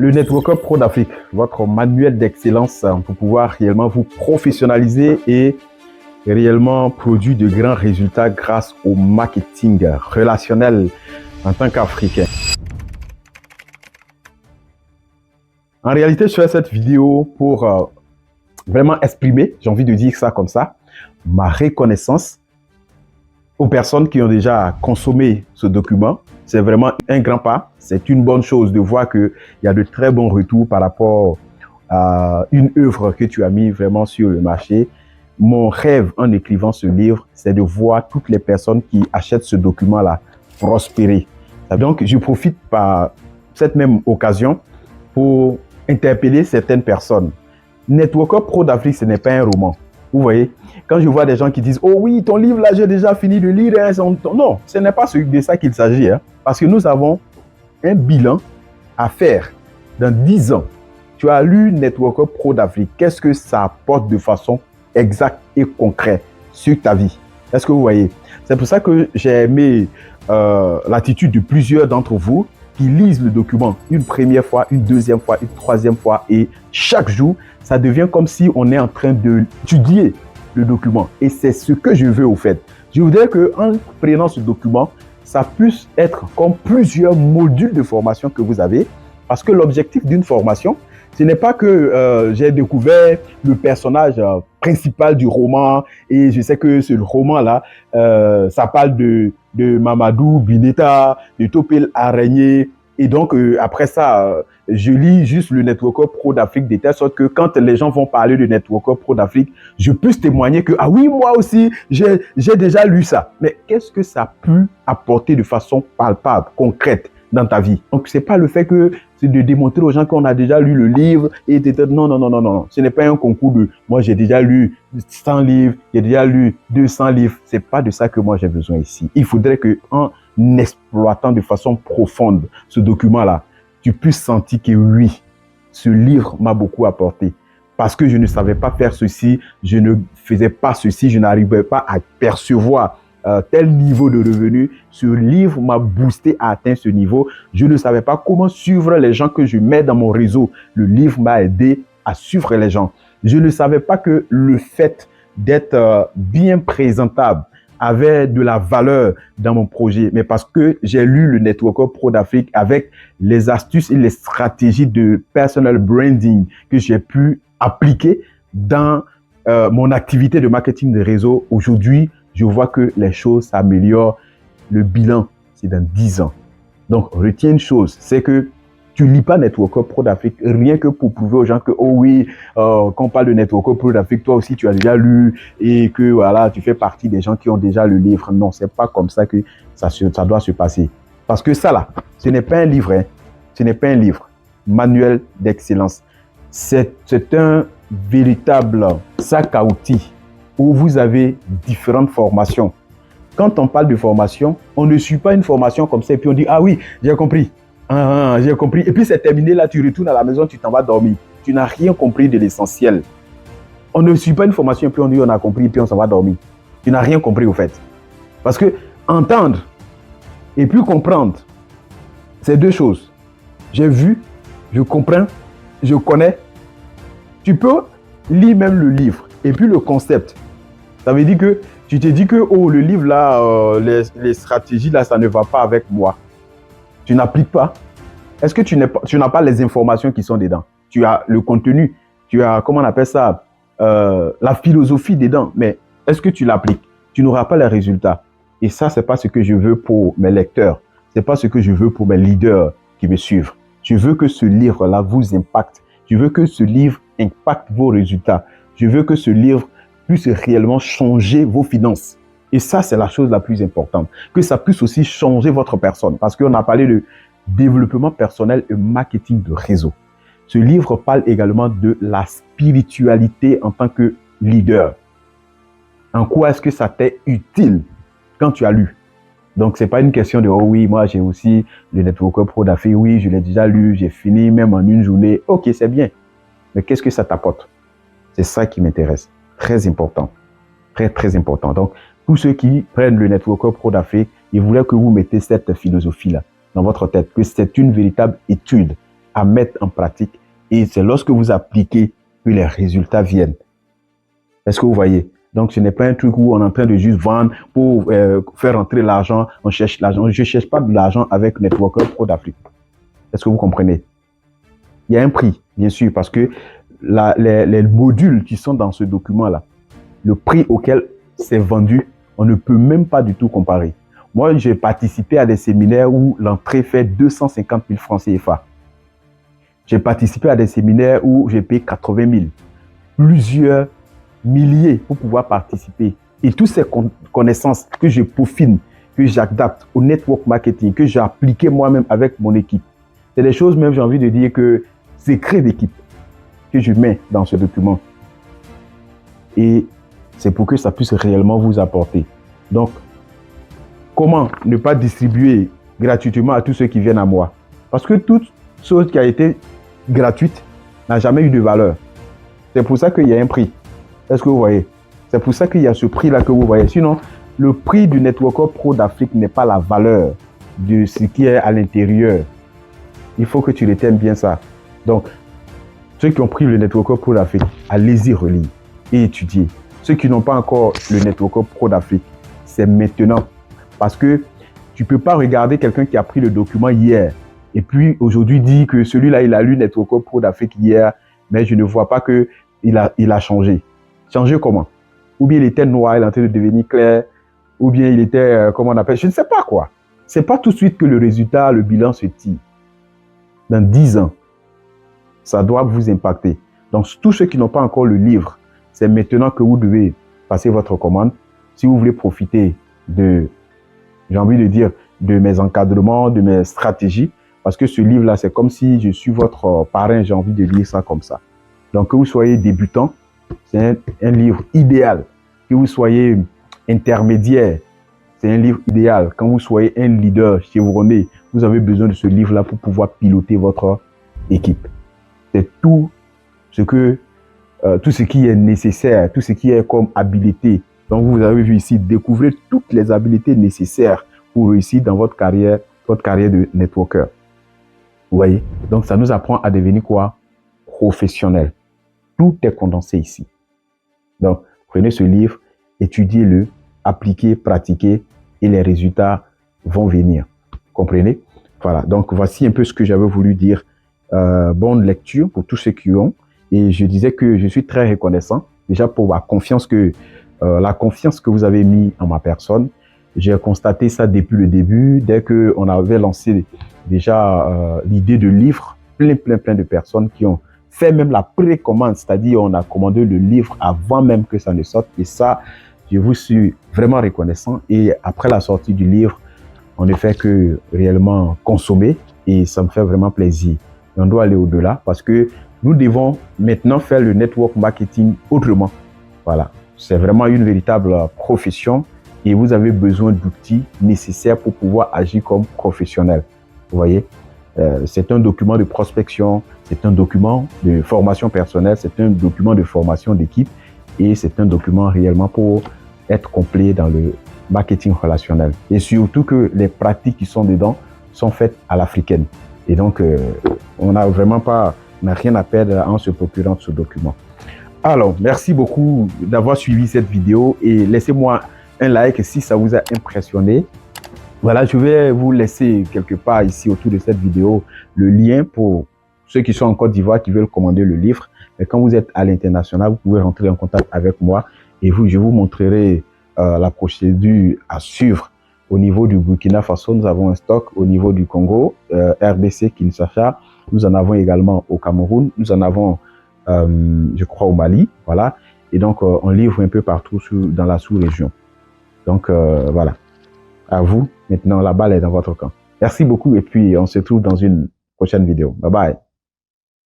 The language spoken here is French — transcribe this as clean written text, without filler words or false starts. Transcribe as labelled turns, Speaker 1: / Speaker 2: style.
Speaker 1: Le Networker Pro d'Afrique, votre manuel d'excellence pour pouvoir réellement vous professionnaliser et réellement produire de grands résultats grâce au marketing relationnel en tant qu'Africain. En réalité, je fais cette vidéo pour vraiment exprimer, j'ai envie de dire ça comme ça, ma reconnaissance aux personnes qui ont déjà consommé ce document. C'est vraiment un grand pas. C'est une bonne chose de voir qu'il y a de très bons retours par rapport à une œuvre que tu as mis vraiment sur le marché. Mon rêve en écrivant ce livre, c'est de voir toutes les personnes qui achètent ce document-là prospérer. Donc, je profite par cette même occasion pour interpeller certaines personnes. Networker Pro d'Afrique, ce n'est pas un roman. Vous voyez, quand je vois des gens qui disent « Oh oui, ton livre là, j'ai déjà fini de lire. » Non, ce n'est pas de ça qu'il s'agit. Parce que nous avons un bilan à faire dans 10 ans. Tu as lu Networker Pro d'Afrique. Qu'est-ce que ça apporte de façon exacte et concrète sur ta vie? Est-ce que vous voyez? C'est pour ça que j'ai aimé l'attitude de plusieurs d'entre vous qui lisent le document une première fois, une deuxième fois, une troisième fois, et chaque jour, ça devient comme si on est en train d'étudier le document. Et c'est ce que je veux au fait. Je voudrais qu'en prenant ce document, ça puisse être comme plusieurs modules de formation que vous avez, parce que l'objectif d'une formation, ce n'est pas que j'ai découvert le personnage principal du roman et je sais que ce roman-là, ça parle de Mamadou Bineta, de Topel Araignée. Et donc, après ça, je lis juste le Networker Pro d'Afrique de telle sorte que quand les gens vont parler de Networker Pro d'Afrique, je puisse témoigner que, ah oui, moi aussi, j'ai déjà lu ça. Mais qu'est-ce que ça a pu apporter de façon palpable, concrète dans ta vie? Donc, c'est pas le fait que c'est de démontrer aux gens qu'on a déjà lu le livre et non, non, non, non, non. Ce n'est pas un concours de moi, j'ai déjà lu 100 livres, j'ai déjà lu 200 livres. C'est pas de ça que moi j'ai besoin ici. Il faudrait que en exploitant de façon profonde ce document-là, tu puisses sentir que oui, ce livre m'a beaucoup apporté. Parce que je ne savais pas faire ceci, je ne faisais pas ceci, je n'arrivais pas à percevoir tel niveau de revenu. Ce livre m'a boosté à atteindre ce niveau. Je ne savais pas comment suivre les gens que je mets dans mon réseau. Le livre m'a aidé à suivre les gens. Je ne savais pas que le fait d'être bien présentable avait de la valeur dans mon projet, mais parce que j'ai lu le Networker Pro d'Afrique avec les astuces et les stratégies de personal branding que j'ai pu appliquer dans mon activité de marketing de réseau. Aujourd'hui, je vois que les choses s'améliorent. Le bilan, c'est dans 10 ans. Donc, retiens une chose, c'est que tu ne lis pas Networker Pro d'Afrique rien que pour prouver aux gens que, oh oui, quand on parle de Networker Pro d'Afrique, toi aussi, tu as déjà lu et que voilà, tu fais partie des gens qui ont déjà le livre. Non, c'est pas comme ça que ça doit se passer. Parce que ça là, ce n'est pas un livre, hein. Ce n'est pas un livre. Manuel d'excellence. C'est un véritable sac à outils où vous avez différentes formations. Quand on parle de formation, on ne suit pas une formation comme ça et puis on dit, ah oui, j'ai compris. J'ai compris. Et puis c'est terminé, là, tu retournes à la maison, tu t'en vas dormir. Tu n'as rien compris de l'essentiel. On ne suit pas une formation et puis on dit, on a compris et puis on s'en va dormir. Tu n'as rien compris au fait. Parce que entendre et puis comprendre, c'est deux choses. J'ai vu, je comprends, je connais. Tu peux lire même le livre et puis le concept. Ça veut dire que tu te dis que oh, le livre là, les stratégies là, ça ne va pas avec moi. Tu n'appliques pas. Est-ce que tu n'as pas les informations qui sont dedans? Tu as le contenu, tu as, comment on appelle ça, la philosophie dedans. Mais est-ce que tu l'appliques? Tu n'auras pas les résultats. Et ça, c'est pas ce que je veux pour mes lecteurs. C'est pas ce que je veux pour mes leaders qui me suivent. Je veux que ce livre-là vous impacte. Je veux que ce livre impacte vos résultats. Je veux que ce livre puisse réellement changer vos finances. Et ça, c'est la chose la plus importante. Que ça puisse aussi changer votre personne. Parce qu'on a parlé de développement personnel et marketing de réseau. Ce livre parle également de la spiritualité en tant que leader. En quoi est-ce que ça t'est utile quand tu as lu? Donc, c'est pas une question de « Oh oui, moi j'ai aussi le Networker Pro d'Afrique. Oui, je l'ai déjà lu, j'ai fini même en une journée. » Ok, c'est bien. Mais qu'est-ce que ça t'apporte? C'est ça qui m'intéresse. Très important. Très, très important. Donc, tous ceux qui prennent le Networker Pro d'Afrique, ils voulaient que vous mettez cette philosophie-là dans votre tête, que c'est une véritable étude. à mettre en pratique. Et c'est lorsque vous appliquez que les résultats viennent. Est-ce que vous voyez? Donc, ce n'est pas un truc où on est en train de juste vendre pour faire entrer l'argent. On cherche l'argent. Je ne cherche pas de l'argent avec Networker Pro d'Afrique. Est-ce que vous comprenez? Il y a un prix, bien sûr, parce que les modules qui sont dans ce document-là, le prix auquel c'est vendu, on ne peut même pas du tout comparer. Moi, j'ai participé à des séminaires où l'entrée fait 250 000 francs CFA. J'ai participé à des séminaires où j'ai payé 80 000. Plusieurs milliers pour pouvoir participer. Et toutes ces connaissances que je peaufine, que j'adapte au network marketing, que j'ai appliqué moi-même avec mon équipe, c'est des choses même, j'ai envie de dire que c'est secret d'équipe que je mets dans ce document. Et c'est pour que ça puisse réellement vous apporter. Donc, comment ne pas distribuer gratuitement à tous ceux qui viennent à moi? Parce que toute chose qui a été gratuite n'a jamais eu de valeur. C'est pour ça qu'il y a un prix. Est-ce que vous voyez? C'est pour ça qu'il y a ce prix-là que vous voyez. Sinon, le prix du Networker Pro d'Afrique n'est pas la valeur de ce qui est à l'intérieur. Il faut que tu retiennes bien ça. Donc, ceux qui ont pris le Networker Pro d'Afrique, allez-y relire et étudier. Ceux qui n'ont pas encore le Networker Pro d'Afrique, c'est maintenant. Parce que tu ne peux pas regarder quelqu'un qui a pris le document hier et puis aujourd'hui dire que celui-là, il a lu Networker Pro d'Afrique hier, mais je ne vois pas qu'il a changé. Changer comment? Ou bien il était noir, il est en train de devenir clair, ou bien il était, comment on appelle, je ne sais pas quoi. Ce n'est pas tout de suite que le résultat, le bilan se tire. Dans 10 ans, ça doit vous impacter. Donc, tous ceux qui n'ont pas encore le livre, c'est maintenant que vous devez passer votre commande. Si vous voulez profiter de, j'ai envie de dire, de mes encadrements, de mes stratégies, parce que ce livre-là, c'est comme si je suis votre parrain, j'ai envie de lire ça comme ça. Donc, que vous soyez débutant, c'est un livre idéal. Que vous soyez intermédiaire, c'est un livre idéal. Quand vous soyez un leader chevronné, vous avez besoin de ce livre-là pour pouvoir piloter votre équipe. C'est tout ce qui est nécessaire, tout ce qui est comme habilité. Donc, vous avez vu ici, découvrez toutes les habilités nécessaires pour réussir dans votre carrière de networker. Vous voyez? Donc, ça nous apprend à devenir quoi? Professionnel. Tout est condensé ici. Donc, prenez ce livre, étudiez-le, appliquez, pratiquez et les résultats vont venir. Comprenez? Voilà. Donc, voici un peu ce que j'avais voulu dire. Bonne lecture pour tous ceux qui ont. Et je disais que je suis très reconnaissant déjà pour la confiance que vous avez mis en ma personne. J'ai constaté ça depuis le début, dès qu'on avait lancé déjà l'idée de livre, plein de personnes qui ont fait même la précommande, c'est-à-dire on a commandé le livre avant même que ça ne sorte. Et ça, je vous suis vraiment reconnaissant. Et après la sortie du livre, on ne fait que réellement consommer et ça me fait vraiment plaisir. Et on doit aller au-delà parce que nous devons maintenant faire le network marketing autrement. Voilà, c'est vraiment une véritable profession et vous avez besoin d'outils nécessaires pour pouvoir agir comme professionnel. Vous voyez, c'est un document de prospection, c'est un document de formation personnelle, c'est un document de formation d'équipe et c'est un document réellement pour être complet dans le marketing relationnel. Et surtout que les pratiques qui sont dedans sont faites à l'africaine. Et donc, on n'a rien à perdre en se procurant ce document. Alors, merci beaucoup d'avoir suivi cette vidéo et laissez-moi un like si ça vous a impressionné. Voilà, je vais vous laisser quelque part ici autour de cette vidéo le lien pour ceux qui sont en Côte d'Ivoire qui veulent commander le livre. Et quand vous êtes à l'international, vous pouvez rentrer en contact avec moi et je vous montrerai la procédure à suivre. Au niveau du Burkina Faso, nous avons un stock. Au niveau du Congo, RDC, Kinshasa, nous en avons également au Cameroun, nous en avons, je crois, au Mali. Voilà. Et donc, on livre un peu partout dans la sous-région. Donc, voilà. À vous, maintenant, la balle est dans votre camp. Merci beaucoup et puis on se retrouve dans une prochaine vidéo. Bye bye.